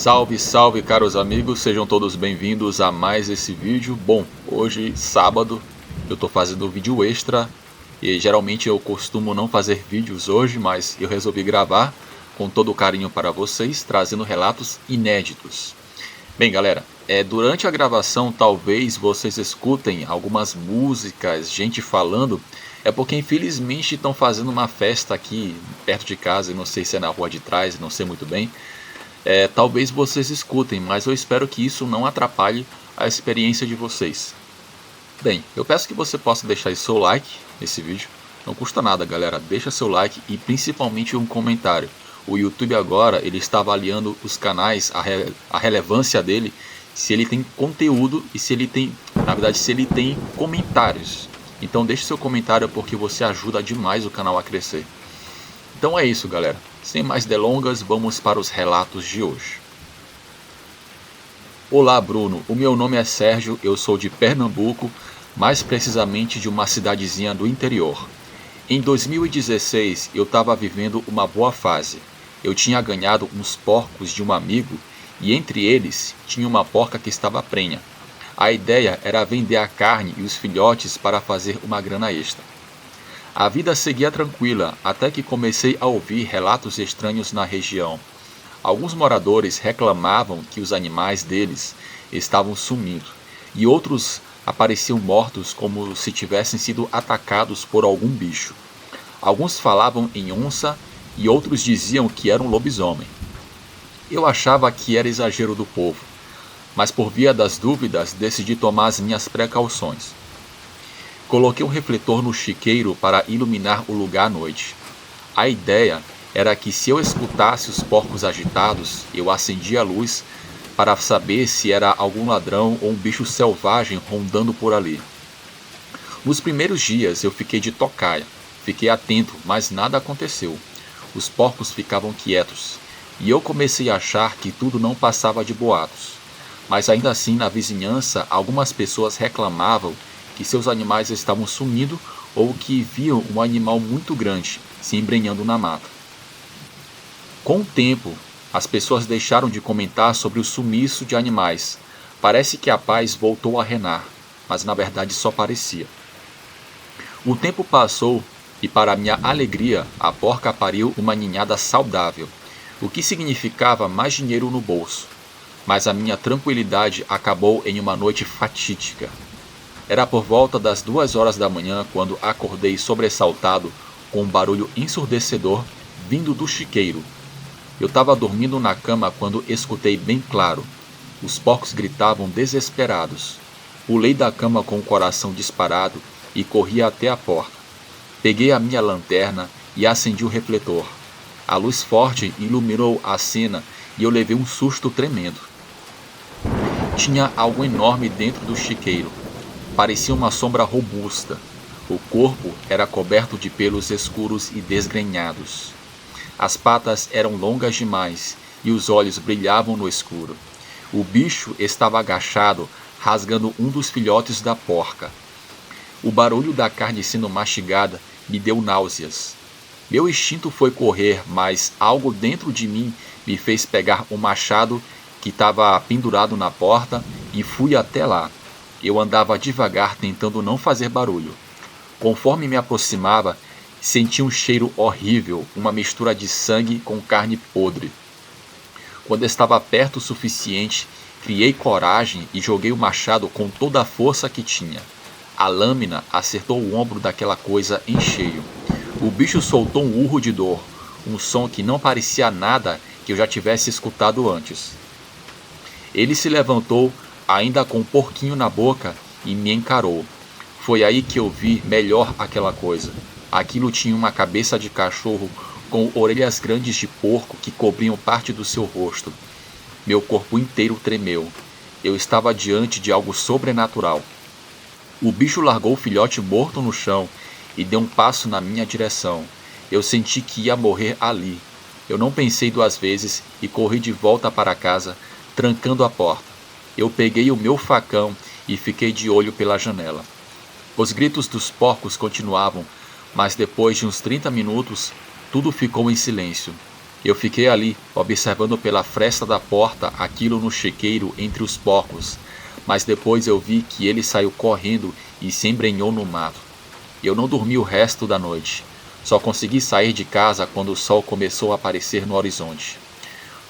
Salve, salve, caros amigos, sejam todos bem-vindos a mais esse vídeo. Bom, hoje, sábado, eu tô fazendo vídeo extra e geralmente eu costumo não fazer vídeos hoje, mas eu resolvi gravar com todo o carinho para vocês, trazendo relatos inéditos. Bem, galera, durante a gravação talvez vocês escutem algumas músicas, gente falando, porque infelizmente estão fazendo uma festa aqui perto de casa, e não sei se é na rua de trás, não sei muito bem. Talvez vocês escutem, mas eu espero que isso não atrapalhe a experiência de vocês. Bem, eu peço que você possa deixar seu like nesse vídeo, não custa nada, galera, deixa seu like e principalmente um comentário. O YouTube agora ele está avaliando os canais, a relevância dele, se ele tem conteúdo e se ele tem, na verdade, se ele tem comentários. Então deixe seu comentário porque você ajuda demais o canal a crescer. Então é isso, galera. Sem mais delongas, vamos para os relatos de hoje. Olá, Bruno. O meu nome é Sérgio, eu sou de Pernambuco, mais precisamente de uma cidadezinha do interior. Em 2016, eu estava vivendo uma boa fase. Eu tinha ganhado uns porcos de um amigo e entre eles tinha uma porca que estava prenha. A ideia era vender a carne e os filhotes para fazer uma grana extra. A vida seguia tranquila, até que comecei a ouvir relatos estranhos na região. Alguns moradores reclamavam que os animais deles estavam sumindo, e outros apareciam mortos como se tivessem sido atacados por algum bicho. Alguns falavam em onça e outros diziam que era um lobisomem. Eu achava que era exagero do povo, mas por via das dúvidas decidi tomar as minhas precauções. Coloquei um refletor no chiqueiro para iluminar o lugar à noite. A ideia era que se eu escutasse os porcos agitados, eu acendia a luz para saber se era algum ladrão ou um bicho selvagem rondando por ali. Nos primeiros dias eu fiquei de tocaia, fiquei atento, mas nada aconteceu. Os porcos ficavam quietos, e eu comecei a achar que tudo não passava de boatos. Mas ainda assim, na vizinhança, algumas pessoas reclamavam que seus animais estavam sumindo ou que viam um animal muito grande se embrenhando na mata. Com o tempo, as pessoas deixaram de comentar sobre o sumiço de animais. Parece que a paz voltou a reinar, mas na verdade só parecia. O tempo passou e, para minha alegria, a porca pariu uma ninhada saudável, o que significava mais dinheiro no bolso. Mas a minha tranquilidade acabou em uma noite fatídica. Era por volta das 2 horas da manhã quando acordei sobressaltado com um barulho ensurdecedor vindo do chiqueiro. Eu estava dormindo na cama quando escutei bem claro. Os porcos gritavam desesperados. Pulei da cama com o coração disparado e corri até a porta. Peguei a minha lanterna e acendi o refletor. A luz forte iluminou a cena e eu levei um susto tremendo. Tinha algo enorme dentro do chiqueiro. Parecia uma sombra robusta. O corpo era coberto de pelos escuros e desgrenhados. As patas eram longas demais e os olhos brilhavam no escuro. O bicho estava agachado, rasgando um dos filhotes da porca. O barulho da carne sendo mastigada me deu náuseas. Meu instinto foi correr, mas algo dentro de mim me fez pegar o machado que estava pendurado na porta e fui até lá. Eu andava devagar tentando não fazer barulho. Conforme me aproximava, senti um cheiro horrível, uma mistura de sangue com carne podre. Quando estava perto o suficiente, criei coragem e joguei o machado com toda a força que tinha. A lâmina acertou o ombro daquela coisa em cheio. O bicho soltou um urro de dor, um som que não parecia nada que eu já tivesse escutado antes. Ele se levantou, ainda com um porquinho na boca, e me encarou. Foi aí que eu vi melhor aquela coisa. Aquilo tinha uma cabeça de cachorro com orelhas grandes de porco que cobriam parte do seu rosto. Meu corpo inteiro tremeu. Eu estava diante de algo sobrenatural. O bicho largou o filhote morto no chão e deu um passo na minha direção. Eu senti que ia morrer ali. Eu não pensei 2 vezes e corri de volta para casa, trancando a porta. Eu peguei o meu facão e fiquei de olho pela janela. Os gritos dos porcos continuavam, mas depois de uns 30 minutos, tudo ficou em silêncio. Eu fiquei ali, observando pela fresta da porta aquilo no chiqueiro entre os porcos, mas depois eu vi que ele saiu correndo e se embrenhou no mato. Eu não dormi o resto da noite. Só consegui sair de casa quando o sol começou a aparecer no horizonte.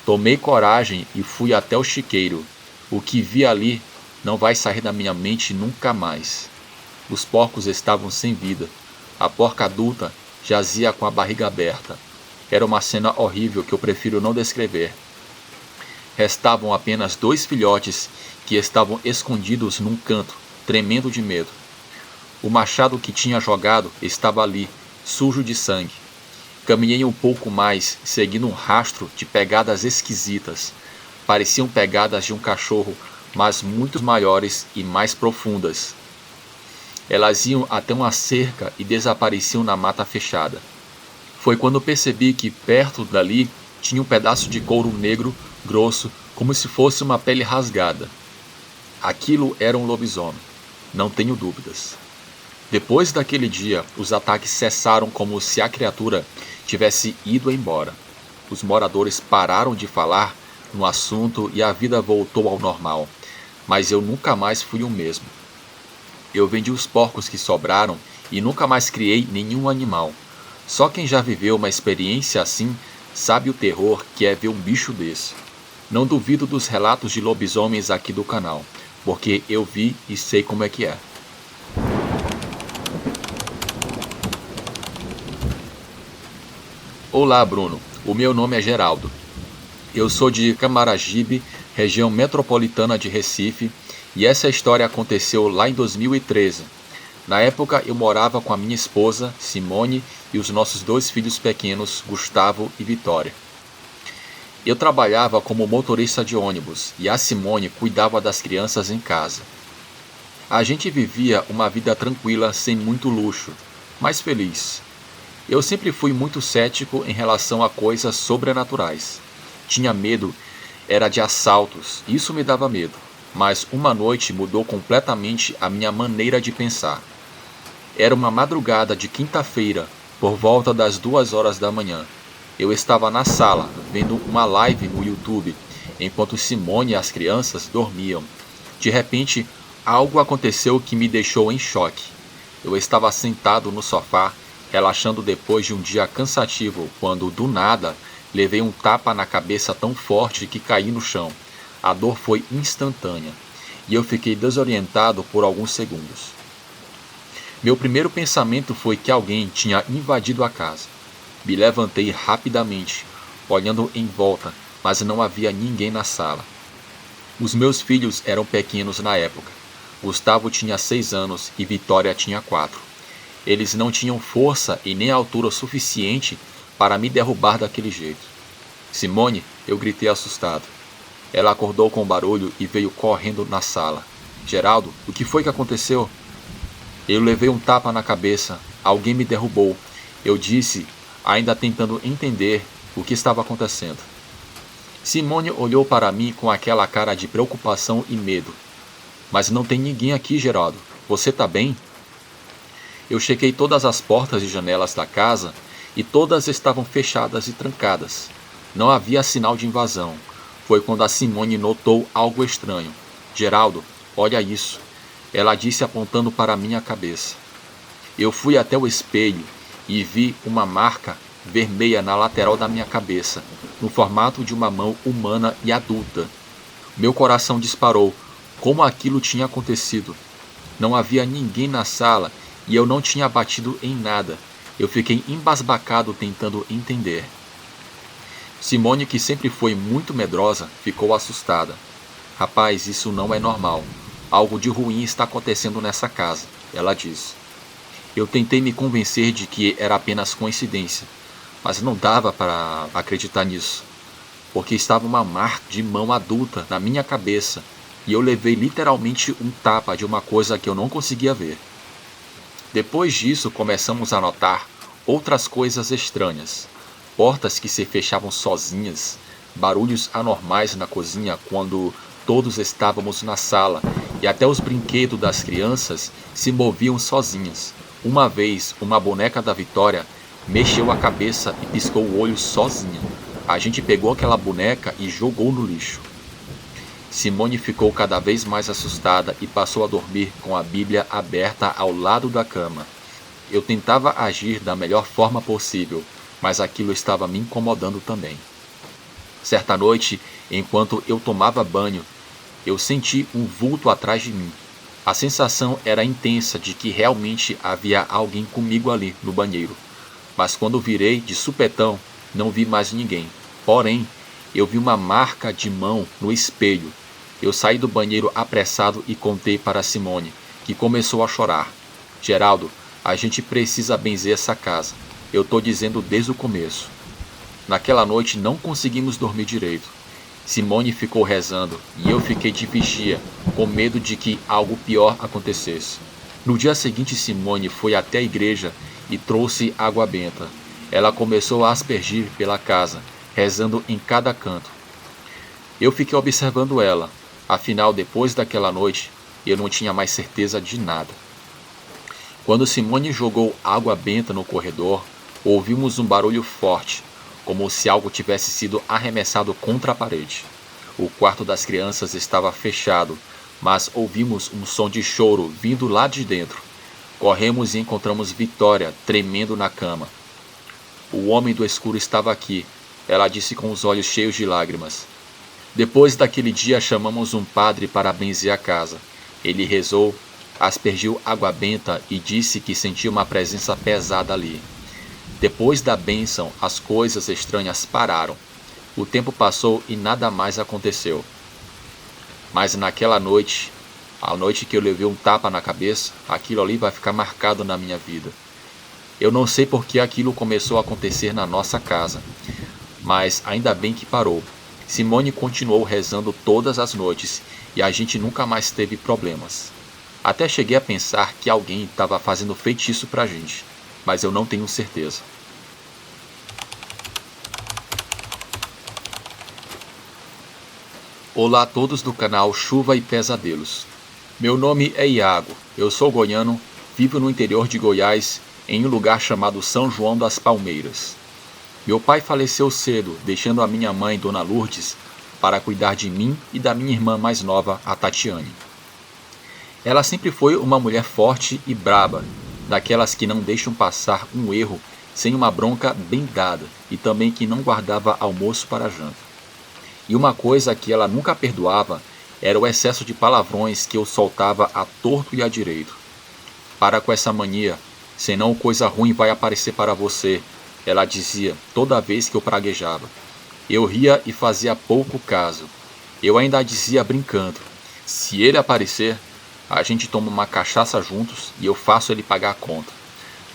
Tomei coragem e fui até o chiqueiro. O que vi ali não vai sair da minha mente nunca mais. Os porcos estavam sem vida. A porca adulta jazia com a barriga aberta. Era uma cena horrível que eu prefiro não descrever. Restavam apenas 2 filhotes que estavam escondidos num canto, tremendo de medo. O machado que tinha jogado estava ali, sujo de sangue. Caminhei um pouco mais, seguindo um rastro de pegadas esquisitas. Pareciam pegadas de um cachorro, mas muito maiores e mais profundas. Elas iam até uma cerca e desapareciam na mata fechada. Foi quando percebi que perto dali tinha um pedaço de couro negro, grosso, como se fosse uma pele rasgada. Aquilo era um lobisomem, não tenho dúvidas. Depois daquele dia, os ataques cessaram como se a criatura tivesse ido embora. Os moradores pararam de falar no assunto e a vida voltou ao normal, mas eu nunca mais fui o mesmo. Eu vendi os porcos que sobraram e nunca mais criei nenhum animal. Só quem já viveu uma experiência assim sabe o terror que é ver um bicho desse. Não duvido dos relatos de lobisomens aqui do canal, porque eu vi e sei como é que é. Olá, Bruno. O meu nome é Geraldo. Eu sou de Camaragibe, região metropolitana de Recife, e essa história aconteceu lá em 2013. Na época, eu morava com a minha esposa, Simone, e os nossos 2 filhos pequenos, Gustavo e Vitória. Eu trabalhava como motorista de ônibus e a Simone cuidava das crianças em casa. A gente vivia uma vida tranquila, sem muito luxo, mas feliz. Eu sempre fui muito cético em relação a coisas sobrenaturais. Tinha medo, era de assaltos, isso me dava medo. Mas uma noite mudou completamente a minha maneira de pensar. Era uma madrugada de quinta-feira, por volta das 2 horas da manhã. Eu estava na sala, vendo uma live no YouTube, enquanto Simone e as crianças dormiam. De repente, algo aconteceu que me deixou em choque. Eu estava sentado no sofá, relaxando depois de um dia cansativo, quando, do nada, levei um tapa na cabeça tão forte que caí no chão. A dor foi instantânea, e eu fiquei desorientado por alguns segundos. Meu primeiro pensamento foi que alguém tinha invadido a casa. Me levantei rapidamente, olhando em volta, mas não havia ninguém na sala. Os meus filhos eram pequenos na época. Gustavo tinha 6 anos e Vitória tinha 4. Eles não tinham força e nem altura suficiente para me derrubar daquele jeito. Simone, eu gritei assustado. Ela acordou com barulho e veio correndo na sala. Geraldo, o que foi que aconteceu? Eu levei um tapa na cabeça. Alguém me derrubou. Eu disse, ainda tentando entender o que estava acontecendo. Simone olhou para mim com aquela cara de preocupação e medo. Mas não tem ninguém aqui, Geraldo. Você tá bem? Eu chequei todas as portas e janelas da casa e todas estavam fechadas e trancadas. Não havia sinal de invasão. Foi quando a Simone notou algo estranho. Geraldo, olha isso. Ela disse apontando para minha cabeça. Eu fui até o espelho e vi uma marca vermelha na lateral da minha cabeça, no formato de uma mão humana e adulta. Meu coração disparou. Como aquilo tinha acontecido? Não havia ninguém na sala e eu não tinha batido em nada. Eu fiquei embasbacado tentando entender. Simone, que sempre foi muito medrosa, ficou assustada. Rapaz, isso não é normal. Algo de ruim está acontecendo nessa casa, ela disse. Eu tentei me convencer de que era apenas coincidência, mas não dava para acreditar nisso, porque estava uma marca de mão adulta na minha cabeça e eu levei literalmente um tapa de uma coisa que eu não conseguia ver. Depois disso, começamos a notar outras coisas estranhas. Portas que se fechavam sozinhas, barulhos anormais na cozinha quando todos estávamos na sala e até os brinquedos das crianças se moviam sozinhas. Uma vez, uma boneca da Vitória mexeu a cabeça e piscou o olho sozinha. A gente pegou aquela boneca e jogou no lixo. Simone ficou cada vez mais assustada e passou a dormir com a Bíblia aberta ao lado da cama. Eu tentava agir da melhor forma possível, mas aquilo estava me incomodando também. Certa noite, enquanto eu tomava banho, eu senti um vulto atrás de mim. A sensação era intensa de que realmente havia alguém comigo ali no banheiro. Mas quando virei de supetão, não vi mais ninguém. Porém, eu vi uma marca de mão no espelho. Eu saí do banheiro apressado e contei para Simone, que começou a chorar. Geraldo, a gente precisa benzer essa casa. Eu tô dizendo desde o começo. Naquela noite não conseguimos dormir direito. Simone ficou rezando e eu fiquei de vigia, com medo de que algo pior acontecesse. No dia seguinte, Simone foi até a igreja e trouxe água benta. Ela começou a aspergir pela casa, rezando em cada canto. Eu fiquei observando ela. Afinal, depois daquela noite, eu não tinha mais certeza de nada. Quando Simone jogou água benta no corredor, ouvimos um barulho forte, como se algo tivesse sido arremessado contra a parede. O quarto das crianças estava fechado, mas ouvimos um som de choro vindo lá de dentro. Corremos e encontramos Vitória tremendo na cama. O homem do escuro estava aqui, ela disse com os olhos cheios de lágrimas. Depois daquele dia chamamos um padre para benzer a casa. Ele rezou, aspergiu água benta e disse que sentia uma presença pesada ali. Depois da bênção, as coisas estranhas pararam. O tempo passou e nada mais aconteceu. Mas naquela noite, a noite que eu levei um tapa na cabeça, aquilo ali vai ficar marcado na minha vida. Eu não sei por que aquilo começou a acontecer na nossa casa, mas ainda bem que parou. Simone continuou rezando todas as noites e a gente nunca mais teve problemas. Até cheguei a pensar que alguém estava fazendo feitiço pra gente, mas eu não tenho certeza. Olá a todos do canal Chuva e Pesadelos. Meu nome é Iago, eu sou goiano, vivo no interior de Goiás, em um lugar chamado São João das Palmeiras. Meu pai faleceu cedo, deixando a minha mãe, Dona Lourdes, para cuidar de mim e da minha irmã mais nova, a Tatiane. Ela sempre foi uma mulher forte e braba, daquelas que não deixam passar um erro sem uma bronca bem dada e também que não guardava almoço para a janta. E uma coisa que ela nunca perdoava era o excesso de palavrões que eu soltava à torto e à direito. Para com essa mania, senão coisa ruim vai aparecer para você, ela dizia toda vez que eu praguejava. Eu ria e fazia pouco caso. Eu ainda dizia brincando, se ele aparecer, a gente toma uma cachaça juntos e eu faço ele pagar a conta.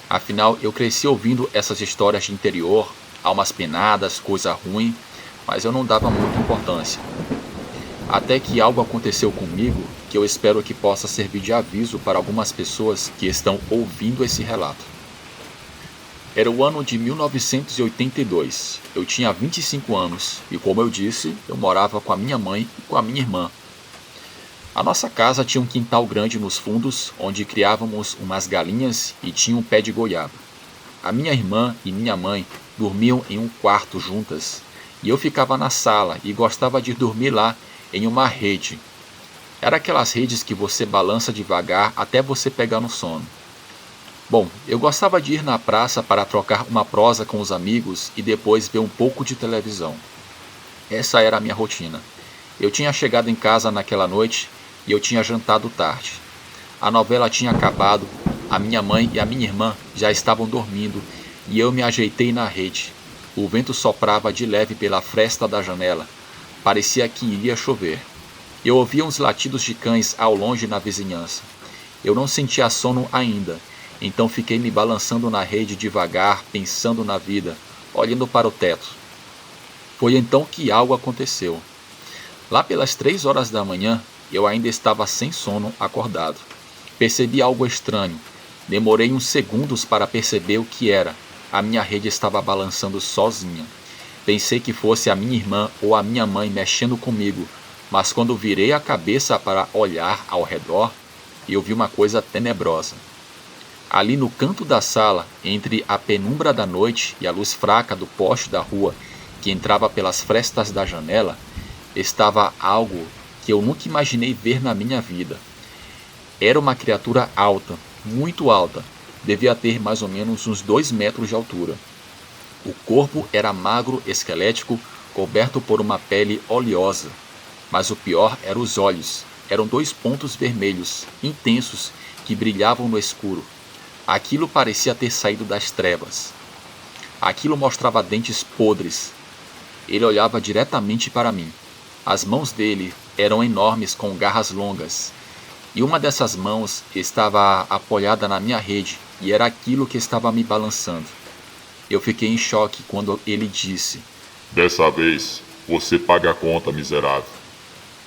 Afinal, eu cresci ouvindo essas histórias de interior, almas penadas, coisa ruim, mas eu não dava muita importância. Até que algo aconteceu comigo que eu espero que possa servir de aviso para algumas pessoas que estão ouvindo esse relato. Era o ano de 1982, eu tinha 25 anos e, como eu disse, eu morava com a minha mãe e com a minha irmã. A nossa casa tinha um quintal grande nos fundos, onde criávamos umas galinhas e tinha um pé de goiaba. A minha irmã e minha mãe dormiam em um quarto juntas, e eu ficava na sala e gostava de dormir lá em uma rede. Era aquelas redes que você balança devagar até você pegar no sono. Bom, eu gostava de ir na praça para trocar uma prosa com os amigos e depois ver um pouco de televisão. Essa era a minha rotina. Eu tinha chegado em casa naquela noite e eu tinha jantado tarde. A novela tinha acabado, a minha mãe e a minha irmã já estavam dormindo e eu me ajeitei na rede. O vento soprava de leve pela fresta da janela. Parecia que iria chover. Eu ouvia uns latidos de cães ao longe na vizinhança. Eu não sentia sono ainda, então fiquei me balançando na rede devagar, pensando na vida, olhando para o teto. Foi então que algo aconteceu. Lá pelas 3 horas da manhã, eu ainda estava sem sono, acordado. Percebi algo estranho. Demorei uns segundos para perceber o que era. A minha rede estava balançando sozinha. Pensei que fosse a minha irmã ou a minha mãe mexendo comigo, mas quando virei a cabeça para olhar ao redor, eu vi uma coisa tenebrosa. Ali no canto da sala, entre a penumbra da noite e a luz fraca do poste da rua, que entrava pelas frestas da janela, estava algo que eu nunca imaginei ver na minha vida. Era uma criatura alta, muito alta, devia ter mais ou menos uns 2 metros de altura. O corpo era magro, esquelético, coberto por uma pele oleosa. Mas o pior eram os olhos. Eram 2 pontos vermelhos, intensos, que brilhavam no escuro. Aquilo parecia ter saído das trevas. Aquilo mostrava dentes podres. Ele olhava diretamente para mim. As mãos dele eram enormes com garras longas. E uma dessas mãos estava apoiada na minha rede e era aquilo que estava me balançando. Eu fiquei em choque quando ele disse: Dessa vez, você paga a conta, miserável.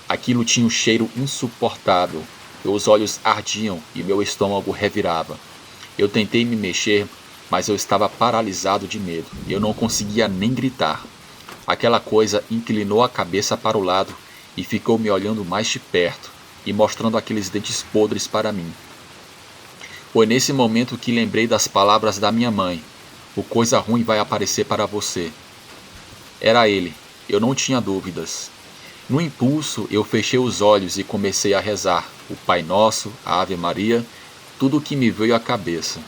Aquilo tinha um cheiro insuportável. Meus olhos ardiam e meu estômago revirava. Eu tentei me mexer, mas eu estava paralisado de medo. Eu não conseguia nem gritar. Aquela coisa inclinou a cabeça para o lado e ficou me olhando mais de perto e mostrando aqueles dentes podres para mim. Foi nesse momento que lembrei das palavras da minha mãe: o coisa ruim vai aparecer para você. Era ele, eu não tinha dúvidas. No impulso, eu fechei os olhos e comecei a rezar o Pai Nosso, a Ave Maria, tudo o que me veio à cabeça.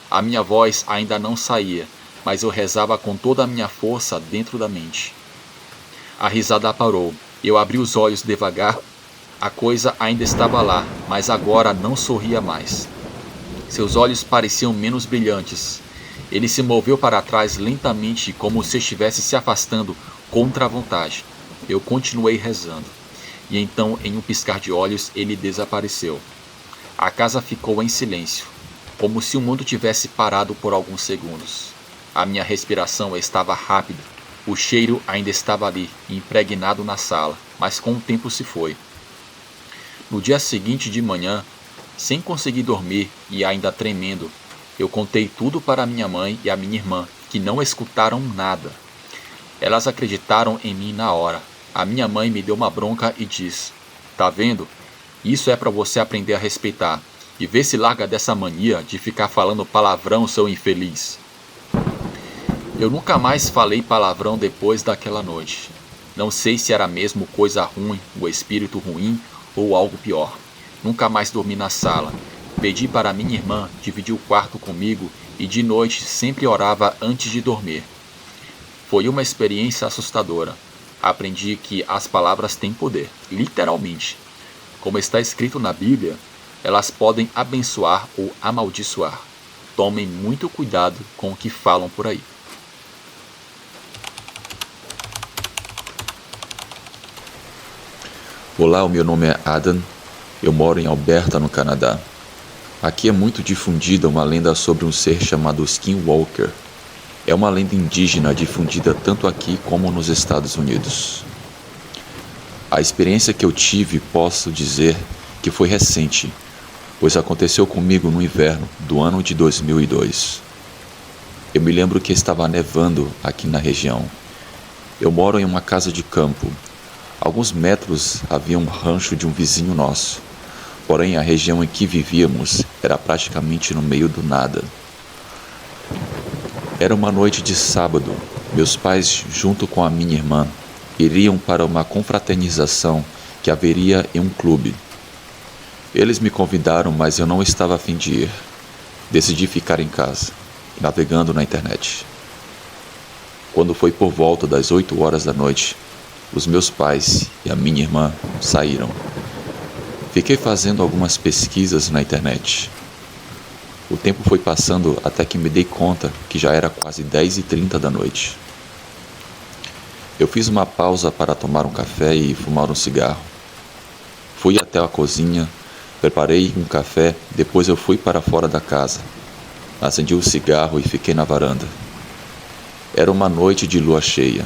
A minha voz ainda não saía, mas eu rezava com toda a minha força dentro da mente. A risada parou. Eu abri os olhos devagar. A coisa ainda estava lá, mas agora não sorria mais. Seus olhos pareciam menos brilhantes. Ele se moveu para trás lentamente, como se estivesse se afastando contra a vontade. Eu continuei rezando. E então, em um piscar de olhos, ele desapareceu. A casa ficou em silêncio, como se o mundo tivesse parado por alguns segundos. A minha respiração estava rápida. O cheiro ainda estava ali, impregnado na sala, mas com o tempo se foi. No dia seguinte de manhã, sem conseguir dormir e ainda tremendo, eu contei tudo para minha mãe e a minha irmã, que não escutaram nada. Elas acreditaram em mim na hora. A minha mãe me deu uma bronca e disse: Tá vendo? Isso é para você aprender a respeitar. E vê se larga dessa mania de ficar falando palavrão, seu infeliz. Eu nunca mais falei palavrão depois daquela noite. Não sei se era mesmo coisa ruim, o espírito ruim ou algo pior. Nunca mais dormi na sala. Pedi para minha irmã dividir o quarto comigo e de noite sempre orava antes de dormir. Foi uma experiência assustadora. Aprendi que as palavras têm poder, literalmente. Como está escrito na Bíblia, elas podem abençoar ou amaldiçoar. Tomem muito cuidado com o que falam por aí. Olá, o meu nome é Adam. Eu moro em Alberta, no Canadá. Aqui é muito difundida uma lenda sobre um ser chamado Skinwalker. É uma lenda indígena difundida tanto aqui como nos Estados Unidos. A experiência que eu tive, posso dizer que foi recente, pois aconteceu comigo no inverno do ano de 2002. Eu me lembro que estava nevando aqui na região. Eu moro em uma casa de campo. Alguns metros havia um rancho de um vizinho nosso. Porém, a região em que vivíamos era praticamente no meio do nada. Era uma noite de sábado. Meus pais, junto com a minha irmã, iriam para uma confraternização que haveria em um clube. Eles me convidaram, mas eu não estava a fim de ir. Decidi ficar em casa, navegando na internet. Quando foi por volta das 8 horas da noite, os meus pais e a minha irmã saíram. Fiquei fazendo algumas pesquisas na internet. O tempo foi passando até que me dei conta que já era quase 10h30 da noite. Eu fiz uma pausa para tomar um café e fumar um cigarro. Fui até a cozinha, preparei um café, depois eu fui para fora da casa. Acendi o cigarro e fiquei na varanda. Era uma noite de lua cheia.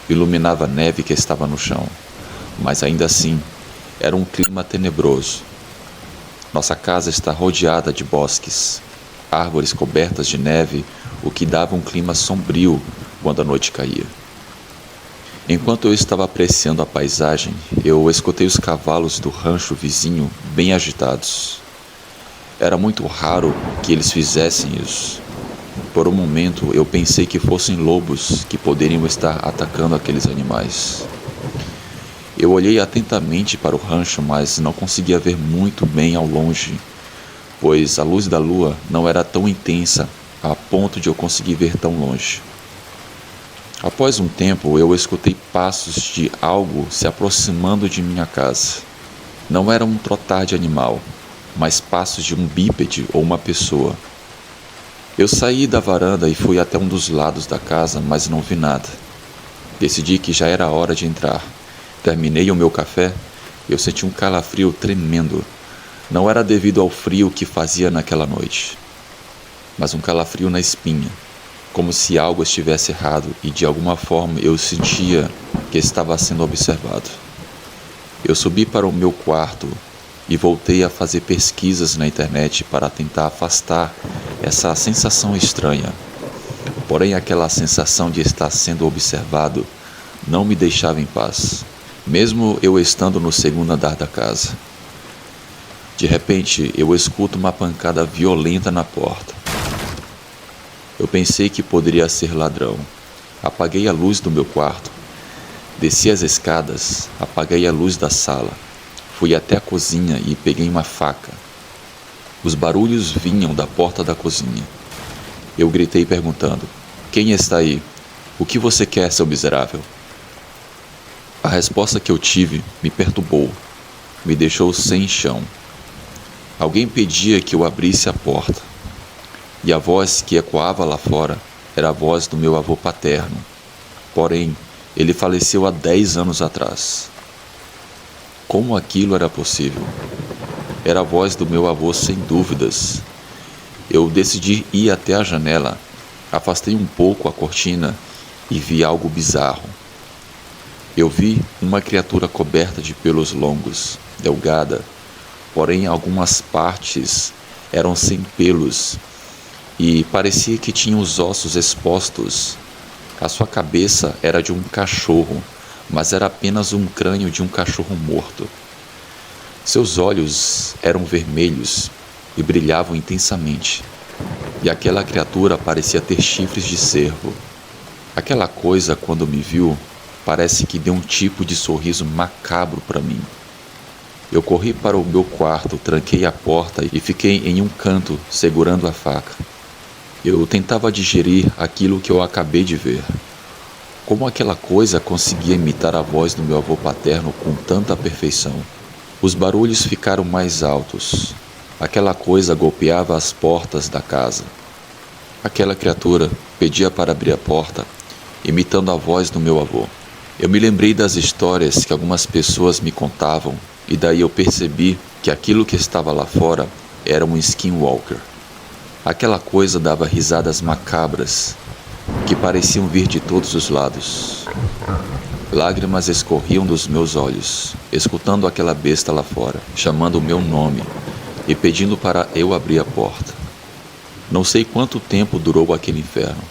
Iluminava a neve que estava no chão, mas ainda assim, era um clima tenebroso. Nossa casa está rodeada de bosques, árvores cobertas de neve, o que dava um clima sombrio quando a noite caía. Enquanto eu estava apreciando a paisagem, eu escutei os cavalos do rancho vizinho bem agitados. Era muito raro que eles fizessem isso. Por um momento eu pensei que fossem lobos que poderiam estar atacando aqueles animais. Eu olhei atentamente para o rancho, mas não conseguia ver muito bem ao longe, pois a luz da lua não era tão intensa a ponto de eu conseguir ver tão longe. Após um tempo, eu escutei passos de algo se aproximando de minha casa. Não era um trotar de animal, mas passos de um bípede ou uma pessoa. Eu saí da varanda e fui até um dos lados da casa, mas não vi nada. Decidi que já era hora de entrar. Terminei o meu café e eu senti um calafrio tremendo. Não era devido ao frio que fazia naquela noite, mas um calafrio na espinha, como se algo estivesse errado e de alguma forma eu sentia que estava sendo observado. Eu subi para o meu quarto e voltei a fazer pesquisas na internet para tentar afastar essa sensação estranha. Porém, aquela sensação de estar sendo observado não me deixava em paz, mesmo eu estando no segundo andar da casa. De repente, eu escuto uma pancada violenta na porta. Eu pensei que poderia ser ladrão. Apaguei a luz do meu quarto. Desci as escadas, apaguei a luz da sala. Fui até a cozinha e peguei uma faca. Os barulhos vinham da porta da cozinha. Eu gritei perguntando: "Quem está aí? O que você quer, seu miserável?" A resposta que eu tive me perturbou, me deixou sem chão. Alguém pedia que eu abrisse a porta, e a voz que ecoava lá fora era a voz do meu avô paterno. Porém, ele faleceu há 10 anos atrás. Como aquilo era possível? Era a voz do meu avô, sem dúvidas. Eu decidi ir até a janela, afastei um pouco a cortina e vi algo bizarro. Eu vi uma criatura coberta de pelos longos, delgada, porém algumas partes eram sem pelos e parecia que tinha os ossos expostos. A sua cabeça era de um cachorro, mas era apenas um crânio de um cachorro morto. Seus olhos eram vermelhos e brilhavam intensamente, e aquela criatura parecia ter chifres de cervo. Aquela coisa, quando me viu, parece que deu um tipo de sorriso macabro para mim. Eu corri para o meu quarto, tranquei a porta e fiquei em um canto, segurando a faca. Eu tentava digerir aquilo que eu acabei de ver. Como aquela coisa conseguia imitar a voz do meu avô paterno com tanta perfeição? Os barulhos ficaram mais altos. Aquela coisa golpeava as portas da casa. Aquela criatura pedia para abrir a porta, imitando a voz do meu avô. Eu me lembrei das histórias que algumas pessoas me contavam, e daí eu percebi que aquilo que estava lá fora era um skinwalker. Aquela coisa dava risadas macabras, que pareciam vir de todos os lados. Lágrimas escorriam dos meus olhos, escutando aquela besta lá fora, chamando o meu nome e pedindo para eu abrir a porta. Não sei quanto tempo durou aquele inferno,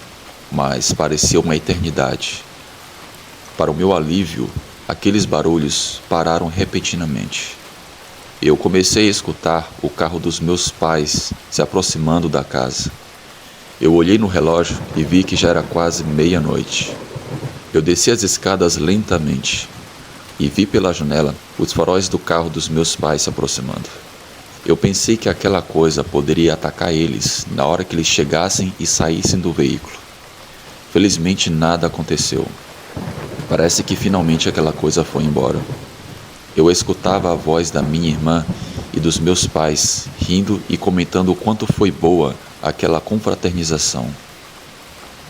mas parecia uma eternidade. Para o meu alívio, aqueles barulhos pararam repentinamente. Eu comecei a escutar o carro dos meus pais se aproximando da casa. Eu olhei no relógio e vi que já era quase meia-noite. Eu desci as escadas lentamente e vi pela janela os faróis do carro dos meus pais se aproximando. Eu pensei que aquela coisa poderia atacar eles na hora que eles chegassem e saíssem do veículo. Felizmente nada aconteceu. Parece que finalmente aquela coisa foi embora. Eu escutava a voz da minha irmã e dos meus pais, rindo e comentando o quanto foi boa aquela confraternização.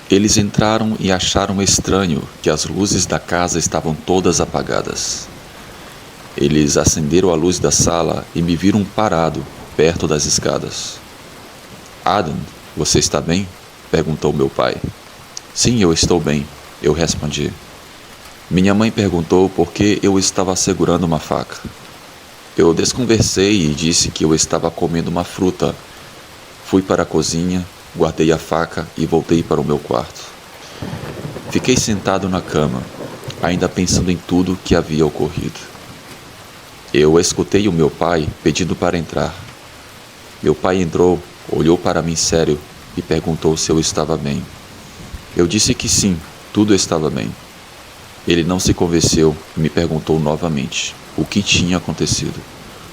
Eles entraram e acharam estranho que as luzes da casa estavam todas apagadas. Eles acenderam a luz da sala e me viram parado, perto das escadas. "Adam, você está bem?" perguntou meu pai. "Sim, eu estou bem", eu respondi. Minha mãe perguntou por que eu estava segurando uma faca. Eu desconversei e disse que eu estava comendo uma fruta. Fui para a cozinha, guardei a faca e voltei para o meu quarto. Fiquei sentado na cama, ainda pensando em tudo que havia ocorrido. Eu escutei o meu pai pedindo para entrar. Meu pai entrou, olhou para mim sério e perguntou se eu estava bem. Eu disse que sim, tudo estava bem. Ele não se convenceu e me perguntou novamente o que tinha acontecido,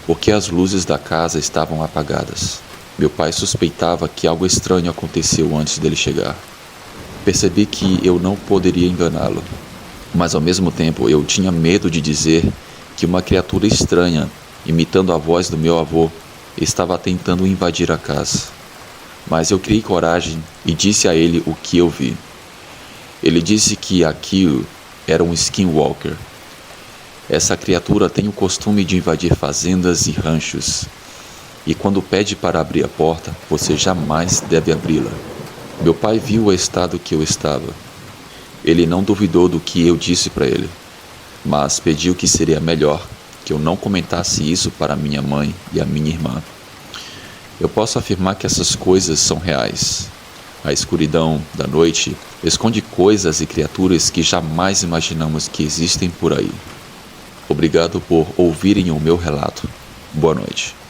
porque as luzes da casa estavam apagadas. Meu pai suspeitava que algo estranho aconteceu antes dele chegar. Percebi que eu não poderia enganá-lo, mas ao mesmo tempo eu tinha medo de dizer que uma criatura estranha, imitando a voz do meu avô, estava tentando invadir a casa. Mas eu criei coragem e disse a ele o que eu vi. Ele disse que aquilo era um skinwalker. Essa criatura tem o costume de invadir fazendas e ranchos. E quando pede para abrir a porta, você jamais deve abri-la. Meu pai viu o estado que eu estava. Ele não duvidou do que eu disse para ele, mas pediu que seria melhor que eu não comentasse isso para minha mãe e a minha irmã. Eu posso afirmar que essas coisas são reais. A escuridão da noite esconde coisas e criaturas que jamais imaginamos que existem por aí. Obrigado por ouvirem o meu relato. Boa noite.